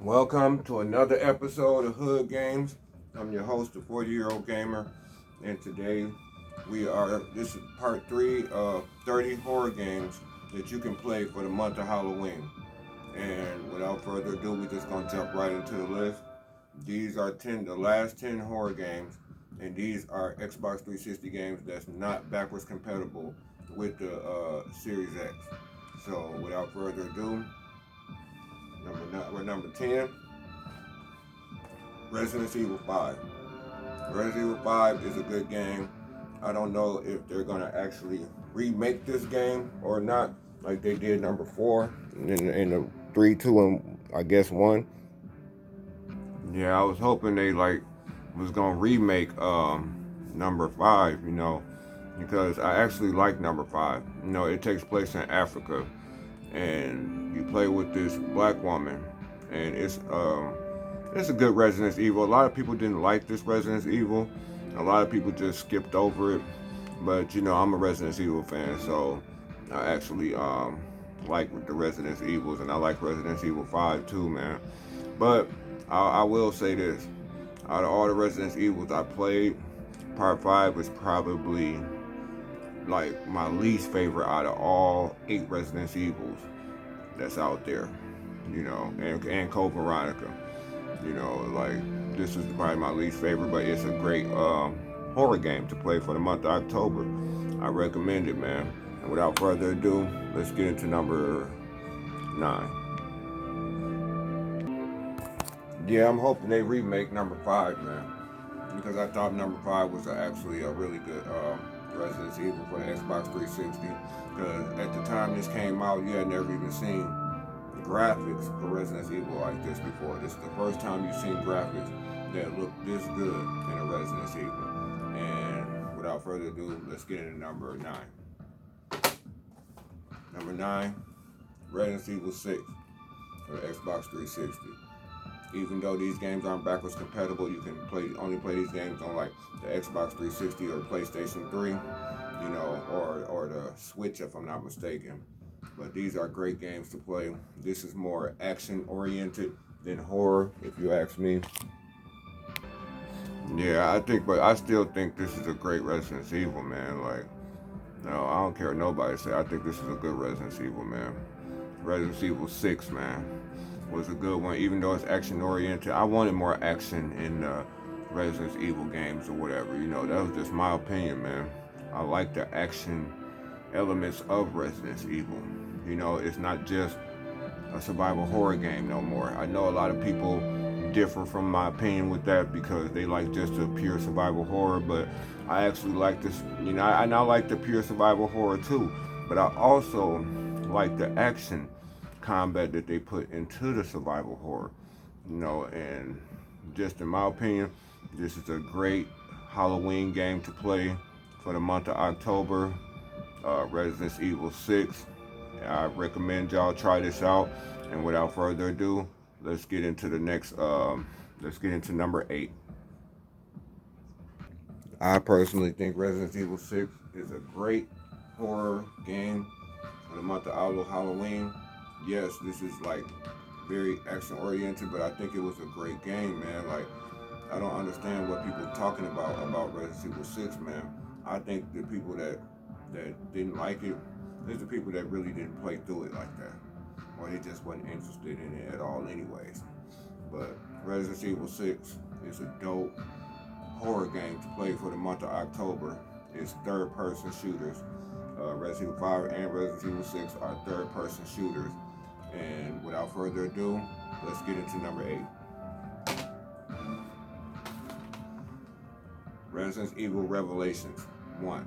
Welcome to another episode of Hood Games. I'm your host, the 40-year-old gamer, and today this is part 3 of 30 horror games that you can play for the month of Halloween. And without further ado, we're just gonna jump right into the list. These are the last 10 horror games, and these are Xbox 360 games that's not backwards compatible with the Series X. So without further ado, number 10, Resident Evil 5. Resident Evil 5 is a good game. I don't know if they're gonna actually remake this game or not, like they did number 4 in the 3, 2, and I guess 1. Yeah, I was hoping they was gonna remake number 5, because I actually like number 5. It takes place in Africa, and you play with this black woman, and it's a good Resident Evil. A lot of people didn't like this Resident Evil. A lot of people just skipped over it. But I'm a Resident Evil fan, so I actually like the Resident Evils, and I like Resident Evil 5 too, man. But I will say this: out of all the Resident Evils I played, Part 5 was probably like my least favorite out of all 8 Resident Evils that's out there. And Code Veronica. This is probably my least favorite, but it's a great horror game to play for the month of October. I recommend it, man. And without further ado, let's get into number 9. Yeah, I'm hoping they remake number 5, man, because I thought number 5 was actually a really good Resident Evil for the Xbox 360. Because at the time this came out, you had never even seen graphics for Resident Evil like this before. This is the first time you've seen graphics that look this good in a Resident Evil. And without further ado, let's get into number 9. Number 9, Resident Evil 6 for the Xbox 360. Even though these games aren't backwards compatible, you can only play these games on like the Xbox 360 or PlayStation 3, or the Switch if I'm not mistaken. But these are great games to play. This is more action oriented than horror, if you ask me. Yeah, but I still think this is a great Resident Evil, man. No, I don't care what nobody say. I think this is a good Resident Evil, man. Resident Evil 6, man, was a good one, even though it's action oriented. I wanted more action in Resident Evil games or whatever. That was just my opinion, man. I like the action elements of Resident Evil. It's not just a survival horror game no more. I know a lot of people differ from my opinion with that because they like just the pure survival horror, but I actually like this. I like the pure survival horror too, but I also like the action combat that they put into the survival horror. And just in my opinion, this is a great Halloween game to play for the month of October. Resident Evil 6. I recommend y'all try this out. And without further ado, let's get into the next. Let's get into number 8. I personally think Resident Evil 6 is a great horror game for the month of Halloween. Yes, this is very action oriented, but I think it was a great game, man. I don't understand what people are talking about Resident Evil 6, man. I think the people that didn't like it, there's the people that really didn't play through it like that, or they just wasn't interested in it at all anyways. But Resident Evil 6 is a dope horror game to play for the month of October. It's third-person shooters. Resident Evil 5 and Resident Evil 6 are third-person shooters. And without further ado, let's get into number 8. Resident Evil Revelations 1.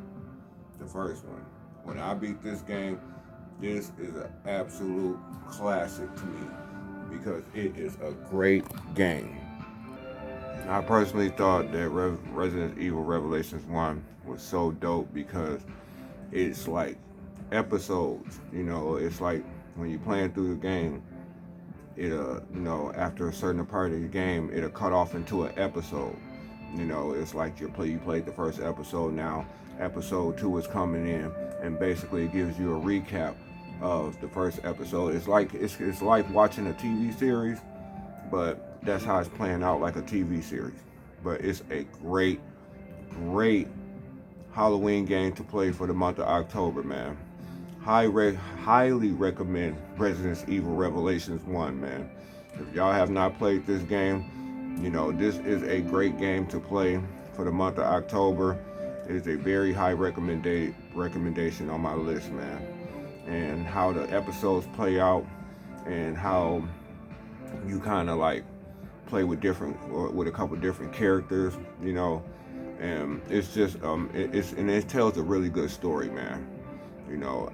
The first one. When I beat this game, this is an absolute classic to me because it is a great game. I personally thought that Resident Evil Revelations 1 was so dope because it's like episodes. It's like when you're playing through the game, after a certain part of the game, it'll cut off into an episode. It's like you played the first episode, now episode 2 is coming in, and basically it gives you a recap of the first episode. It's like watching a TV series, but that's how it's playing out like a TV series. But it's a great, great Halloween game to play for the month of October, man. Highly recommend Resident Evil Revelations 1, man. If y'all have not played this game, this is a great game to play for the month of October. It is a very high recommendation on my list, man. And how the episodes play out and how you kind of like play with with a couple different characters, and it's just it tells a really good story, man.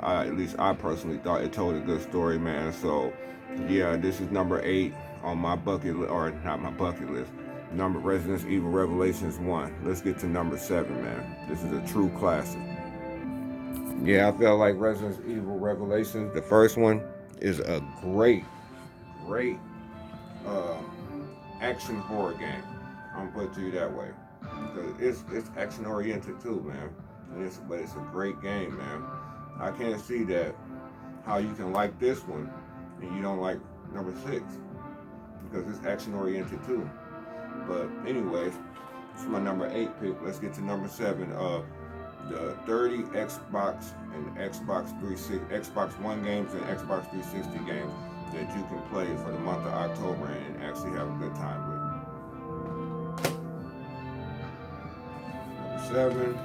At least I personally thought it told a good story, man. So yeah, this is number 8 on my bucket list, or not my bucket list. Number Resident Evil Revelations 1. Let's get to number 7, man. This is a true classic. Yeah, I feel like Resident Evil Revelations, the first one, is a great uh, action horror game. I'm gonna put it to you that way, because it's action oriented too, man. But it's a great game, man. I can't see that how you can like this one and you don't like number 6, because it's action oriented too. But anyways, this is my number 8 pick. Let's get to number 7. The 30 Xbox and Xbox 360, Xbox One games and Xbox 360 games that you can play for the month of October and actually have a good time with. Number 7,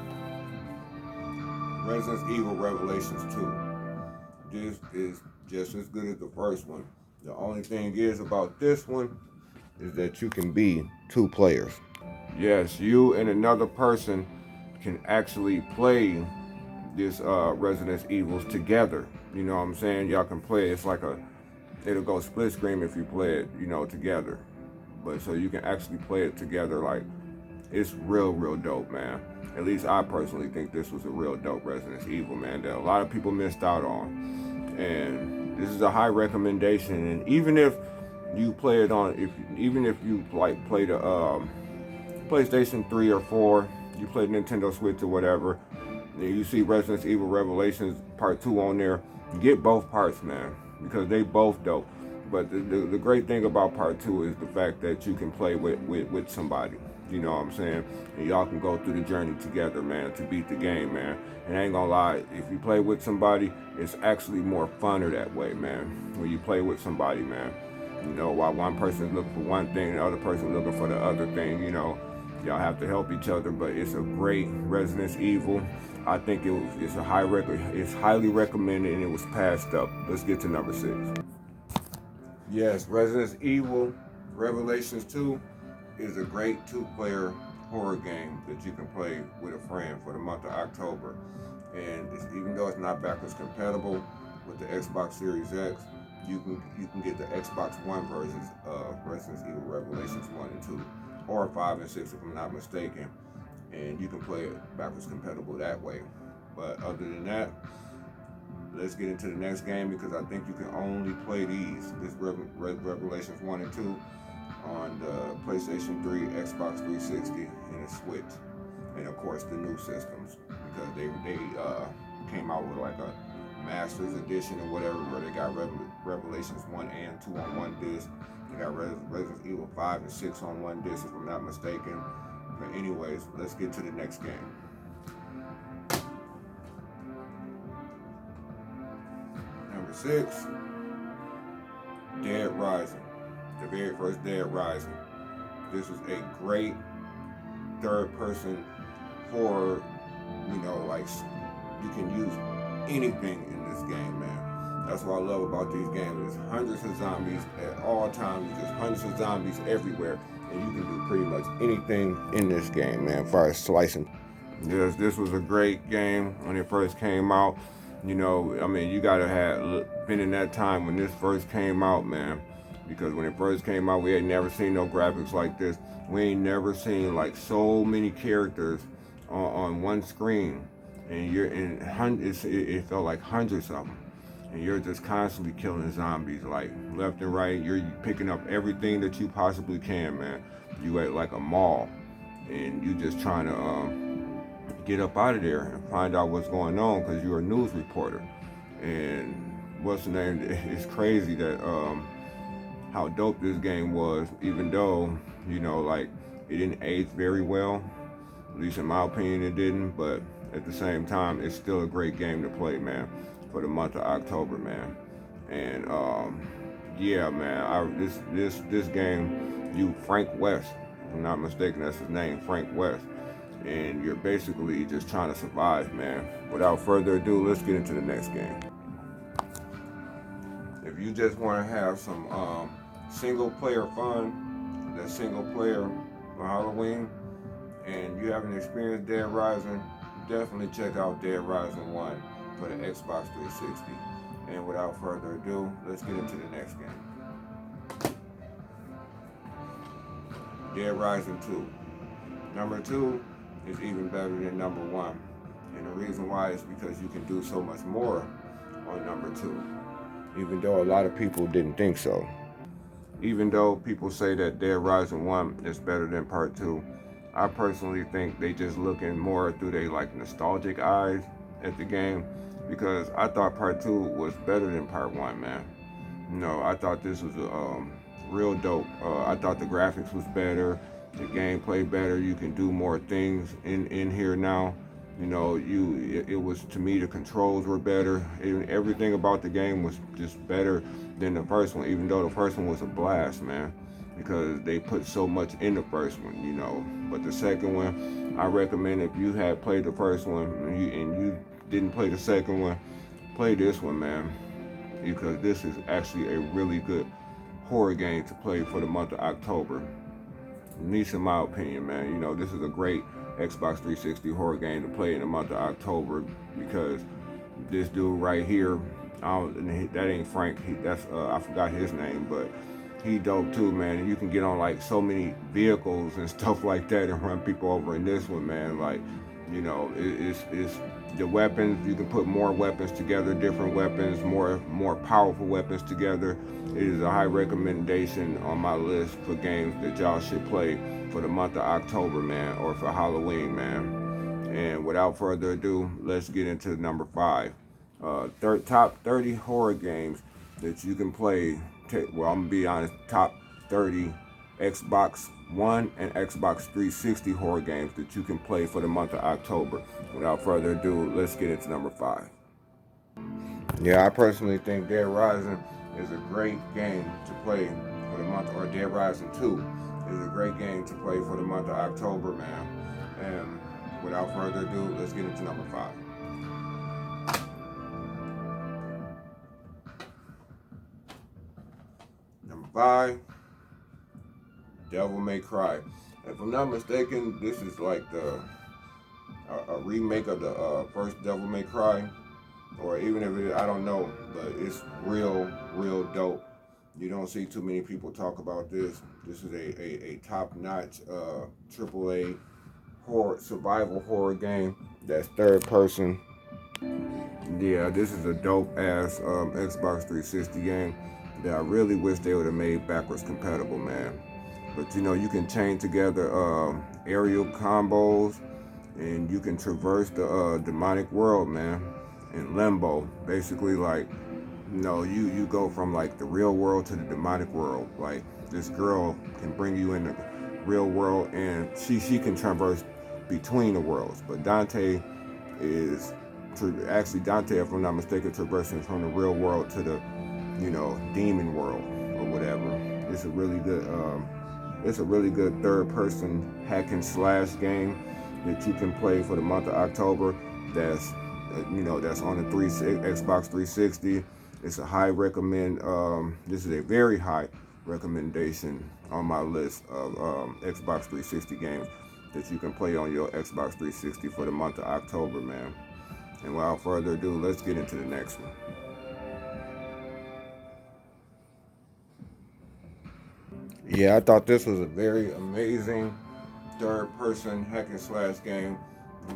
Resident Evil Revelations 2. This is just as good as the first one. The only thing is about this one is that you can be 2 players. Yes, you and another person can actually play this Resident Evils together. You know what I'm saying? Y'all can play. It's like it'll go split screen if you play it, together. But so you can actually play it together. Like, it's real dope, man. At least I personally think this was a real dope Resident Evil, man, that a lot of people missed out on. And this is a high recommendation. And even if you play it even if you like play the PlayStation 3 or 4, you play Nintendo Switch or whatever, and you see Resident Evil Revelations Part 2 on there, get both parts, man, because they both dope. But the great thing about Part 2 is the fact that you can play with somebody. You know what I'm saying? And y'all can go through the journey together, man, to beat the game, man. And I ain't gonna lie, if you play with somebody, it's actually more funner that way, man. When you play with somebody, man. While one person's looking for one thing, the other person looking for the other thing, y'all have to help each other. But it's a great Resident Evil. I think it's highly recommended, and it was passed up. Let's get to number 6. Yes, Resident Evil Revelations 2 is a great 2-player horror game that you can play with a friend for the month of October. And even though it's not backwards compatible with the Xbox Series X, you can get the Xbox One versions of Resident Evil Revelations 1 and 2, or 5 and 6 if I'm not mistaken. And you can play it backwards compatible that way. But other than that, let's get into the next game, because I think you can only play this Revelations 1 and 2 on the PlayStation 3, Xbox 360, and the Switch. And of course the new systems, because they came out with like a Masters Edition or whatever, where they got Revelations 1 and 2 on one disc. They got Resident Evil 5 and 6 on one disc, if I'm not mistaken. But anyways, let's get to the next game. Number 6, Dead Rising. The very first Dead Rising. This is a great third-person horror. Like, you can use anything in this game, man. That's what I love about these games. There's hundreds of zombies at all times. There's hundreds of zombies everywhere, and you can do pretty much anything in this game, man, as far as slicing. This was a great game when it first came out. You gotta have been in that time when this first came out, man. Because when it first came out, we had never seen no graphics like this. We ain't never seen like so many characters on one screen, and it felt like hundreds of them, and you're just constantly killing zombies like left and right. You're picking up everything that you possibly can, man. You at like a mall, and you just trying to get up out of there and find out what's going on, because you're a news reporter. And what's the name? It's crazy that how dope this game was, even though, you know, like, it didn't age very well. At least in my opinion, it didn't. But at the same time, it's still a great game to play, man, for the month of October, man. And yeah, man, this game, you Frank West, if I'm not mistaken, that's his name, Frank West. And you're basically just trying to survive, man. Without further ado, let's get into the next game. If you just want to have some single player fun, that single player for Halloween, and you haven't experienced Dead Rising, definitely check out Dead Rising 1 for the Xbox 360. And without further ado, let's get into the next game. Dead Rising 2. Number 2 is even better than number 1. And the reason why is because you can do so much more on number 2. Even though a lot of people didn't think so. Even though people say that Dead Rising 1 is better than Part 2, I personally think they just looking more through their like nostalgic eyes at the game, because I thought Part 2 was better than Part 1, man. You know, I thought this was real dope. I thought the graphics was better, the gameplay better. You can do more things in here now. You know, it was, to me, the controls were better. Everything about the game was just better than the first one, even though the first one was a blast, man, because they put so much in the first one, you know. But the second one, I recommend, if you had played the first one and you didn't play the second one, play this one, man, because this is actually a really good horror game to play for the month of October. At least in my opinion, man. You know, this is a great Xbox 360 horror game to play in the month of October, because this dude right here, that ain't Frank. That's I forgot his name, but he dope too, man. And you can get on like so many vehicles and stuff like that and run people over in this one, man. Like, you know, it's the weapons. You can put more weapons together, different weapons, more powerful weapons together. It is a high recommendation on my list for games that y'all should play for the month of October, man, or for Halloween, man. And without further ado, let's get into number 5. Top 30 horror games that you can play. Well, I'm gonna be honest, top 30 Xbox One and Xbox 360 horror games that you can play for the month of October. Without further ado, let's get into number 5. Yeah, I personally think Dead Rising is a great game to play for the month, or Dead Rising 2 is a great game to play for the month of October, man. And without further ado, let's get into number 5. Number 5, Devil May Cry. If I'm not mistaken, this is like a remake of the first Devil May Cry, or even if it is, I don't know, but it's real dope. You don't see too many people talk about this. This is a top-notch AAA survival horror game that's third person. Yeah, this is a dope-ass Xbox 360 game that I really wish they would have made backwards compatible, man. But you know, you can chain together aerial combos, and you can traverse the demonic world, man, in limbo. Basically, like, you know, you go from like the real world to the demonic world. Like, this girl can bring you in the real world, and she can traverse between the worlds. But Dante is Dante, if I'm not mistaken, traversing from the real world to the, you know, demon world or whatever. It's a really good third-person hack and slash game that you can play for the month of October. That's on the Xbox 360. It's a high recommend. This is a very high recommendation on my list of Xbox 360 games that you can play on your Xbox 360 for the month of October, man. And without further ado, let's get into the next one. Yeah, I thought this was a very amazing third-person hack and slash game.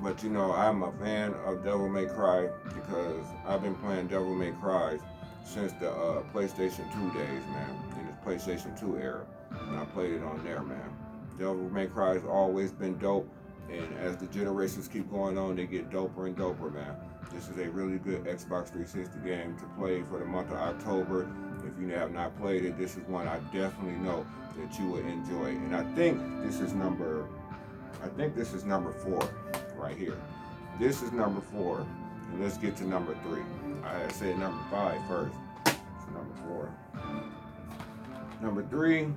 But you know, I'm a fan of Devil May Cry because I've been playing Devil May Cry since the PlayStation 2 days, man, in the PlayStation 2 era. And I played it on there, man. Devil May Cry has always been dope, and as the generations keep going on, they get doper and doper, man. This is a really good Xbox 360 game to play for the month of October. If you have not played it, this is one I definitely know that you will enjoy. And I think this is number 4 right here. This is number 4. And let's get to number 3. I had said number 5 first. It's number 4. Number 3.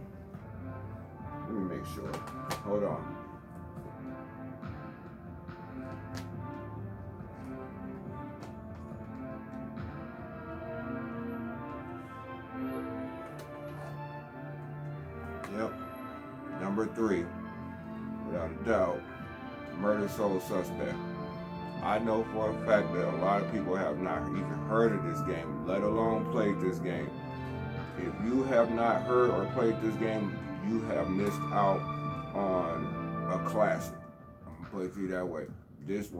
Let me make sure. Hold on. Yep. Number 3. Without a doubt. Murder Soul Suspect. I know for a fact that a lot of people have not even heard of this game, let alone played this game. If you have not heard or played this game, you have missed out on a classic. I'm gonna put it to you that way. This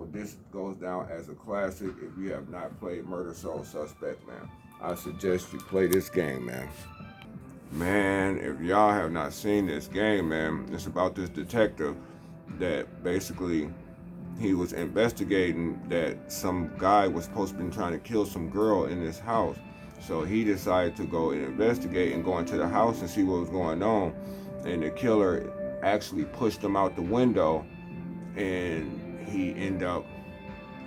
goes down as a classic. If you have not played Murder Soul Suspect, man, I suggest you play this game, man. Man, if y'all have not seen this game, man, it's about this detective that basically he was investigating that some guy was supposed to be trying to kill some girl in this house. So he decided to go and investigate and go into the house and see what was going on. And the killer actually pushed him out the window, and he ended up,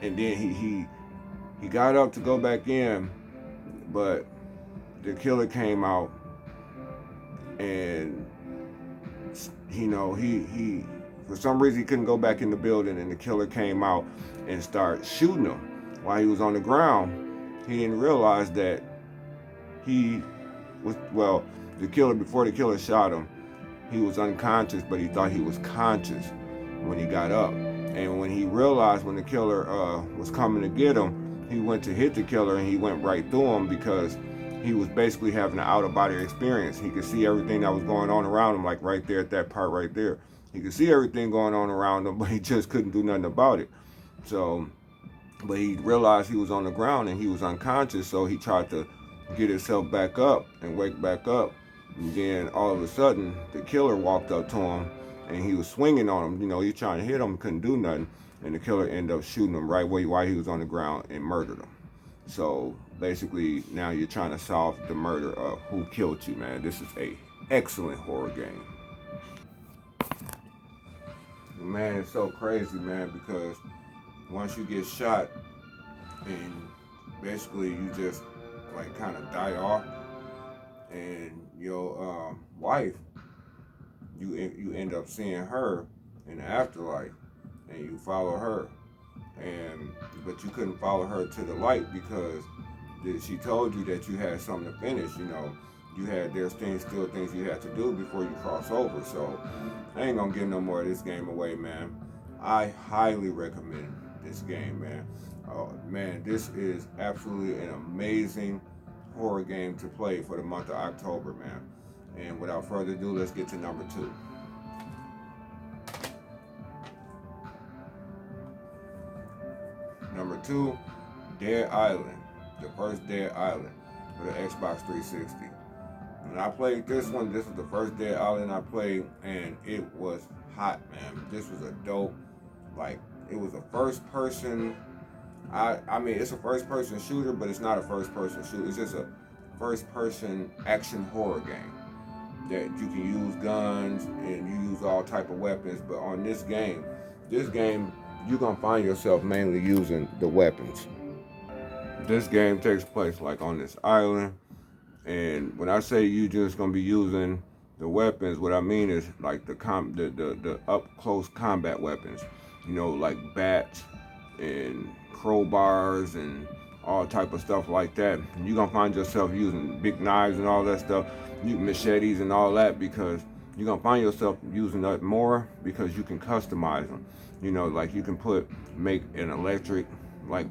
and then he got up to go back in, but the killer came out, and he for some reason he couldn't go back in the building, and the killer came out and started shooting him while he was on the ground. He didn't realize that he was, the killer, before the killer shot him, he was unconscious, but he thought he was conscious when he got up. And when he realized when the killer was coming to get him, he went to hit the killer, and he went right through him because he was basically having an out-of-body experience. He could see everything that was going on around him, like right there at that part right there. He could see everything going on around him, but he just couldn't do nothing about it. So, but he realized he was on the ground and he was unconscious, so he tried to get himself back up and wake back up. And then all of a sudden, the killer walked up to him and he was swinging on him. He was trying to hit him, couldn't do nothing. And the killer ended up shooting him right while he was on the ground and murdered him. So basically, now you're trying to solve the murder of who killed you, man. This is a excellent horror game. Man, it's so crazy, man, because once you get shot and basically you just like kind of die off, and your wife, you end up seeing her in the afterlife, and you follow her, but you couldn't follow her to the light because she told you that you had something to finish. There's still things you had to do before you cross over. So I ain't gonna give no more of this game away, man. I highly recommend this game, man. Oh man, this is absolutely an amazing horror game to play for the month of October, man. And without further ado, let's get to number 2. Number 2, Dead Island. The first Dead Island for the Xbox 360. When I played this one, this was the first Dead Island I played, and it was hot, man. This was a dope, it was a first person. I mean, it's a first person shooter, but it's not a first person shooter. It's just a first person action horror game that you can use guns and you use all type of weapons. But on this game, you're gonna find yourself mainly using the weapons. This game takes place like on this island, and when I say you just gonna be using the weapons, what I mean is like the up close combat weapons, like bats and crowbars and all type of stuff like that. And you're gonna find yourself using big knives and all that stuff, machetes and all that, because you're gonna find yourself using that more because you can customize them. Like you can make an electric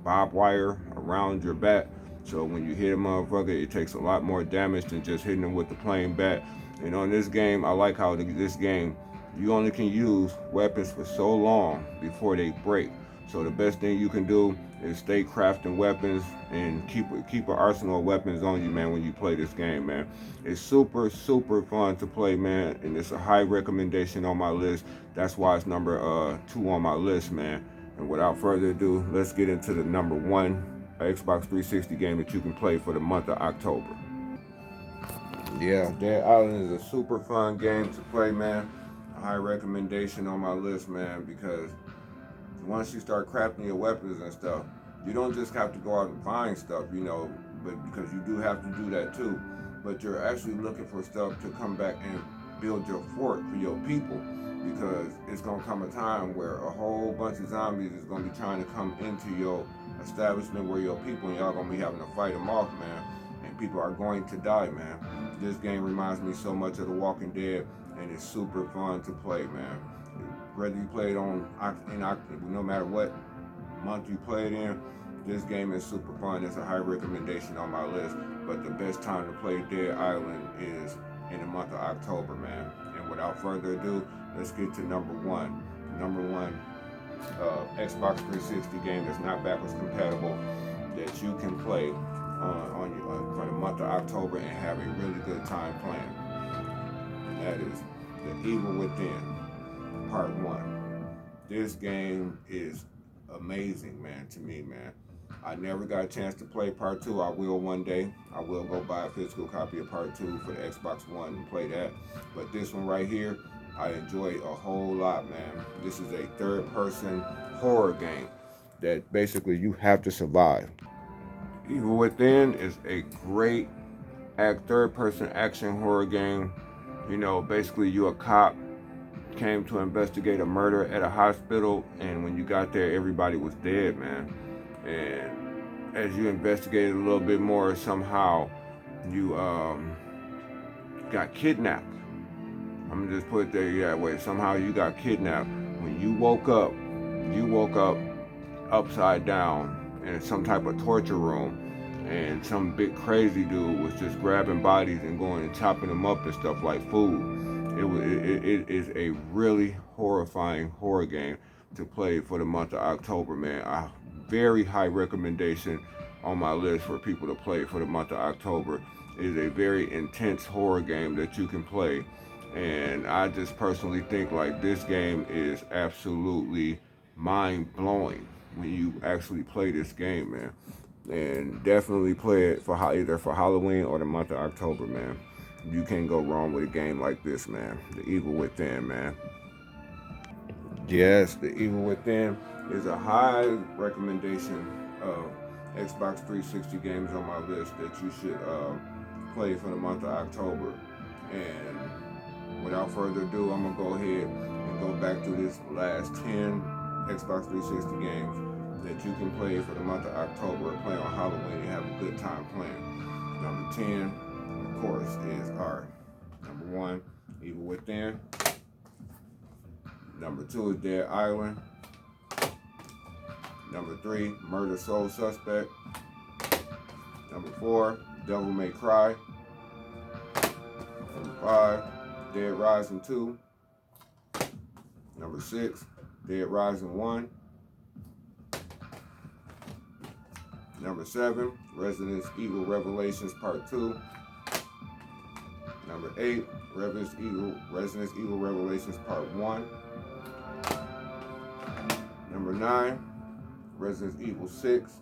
barbed wire around your bat, so when you hit a motherfucker, it takes a lot more damage than just hitting them with the plain bat. And on this game, I like how this game, you only can use weapons for so long before they break. So the best thing you can do is stay crafting weapons and keep an arsenal of weapons on you, man, when you play this game, man. It's super, super fun to play, man, and it's a high recommendation on my list. That's why it's number 2 on my list, man. And without further ado, let's get into the number 1 Xbox 360 game that you can play for the month of October. Yeah, Dead Island is a super fun game to play, man. A high recommendation on my list, man, because once you start crafting your weapons and stuff, you don't just have to go out and find stuff, but because you do have to do that too. But you're actually looking for stuff to come back and build your fort for your people, because it's gonna come a time where a whole bunch of zombies is gonna be trying to come into your establishment where your people, and y'all gonna be having to fight them off, man. And people are going to die, man. This game reminds me so much of The Walking Dead, and it's super fun to play, man. Whether you play it no matter what month you play it in, this game is super fun. It's a high recommendation on my list. But the best time to play Dead Island is in the month of October, man. And without further ado, let's get to number one. Number one Xbox 360 game that's not backwards compatible that you can play for the month of October and have a really good time playing. And that is The Evil Within. Part 1. This game is amazing, man, to me, man. I never got a chance to play Part 2. I will one day. I will go buy a physical copy of Part 2 for the Xbox One and play that. But this one right here, I enjoy a whole lot, man. This is a third-person horror game that basically you have to survive. Evil Within is a great third-person action horror game. Basically you're a cop, came to investigate a murder at a hospital, and when you got there, everybody was dead, man. And as you investigated a little bit more, somehow you got kidnapped. I'm gonna just put it there that way. Somehow you got kidnapped. When you woke up upside down in some type of torture room, and some big crazy dude was just grabbing bodies and going and chopping them up and stuff like food. It is a really horrifying horror game to play for the month of October, man. A very high recommendation on my list for people to play for the month of October. It is a very intense horror game that you can play. And I just personally think like this game is absolutely mind-blowing when you actually play this game, man. And definitely play it for either for Halloween or the month of October, man. You can't go wrong with a game like this, man. The Evil Within, man. Yes, The Evil Within is a high recommendation of Xbox 360 games on my list that you should play for the month of October. And without further ado, I'm going to go ahead and go back to this last 10 Xbox 360 games that you can play for the month of October, play on Halloween and have a good time playing. Number 10, of course, is our number 1, Evil Within. Number 2 is Dead Island. Number 3, Murder Soul Suspect. Number 4, Devil May Cry. Number 5, Dead Rising 2. Number 6, Dead Rising 1. Number 7, Resident Evil Revelations Part 2. Number 8, Resident Evil Revelations Part 1. Number 9, Resident Evil 6.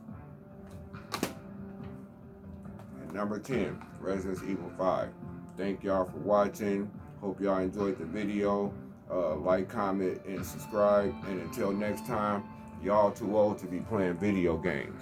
And number 10, Resident Evil 5. Thank y'all for watching. Hope y'all enjoyed the video. Like, comment, and subscribe. And until next time, y'all too old to be playing video games.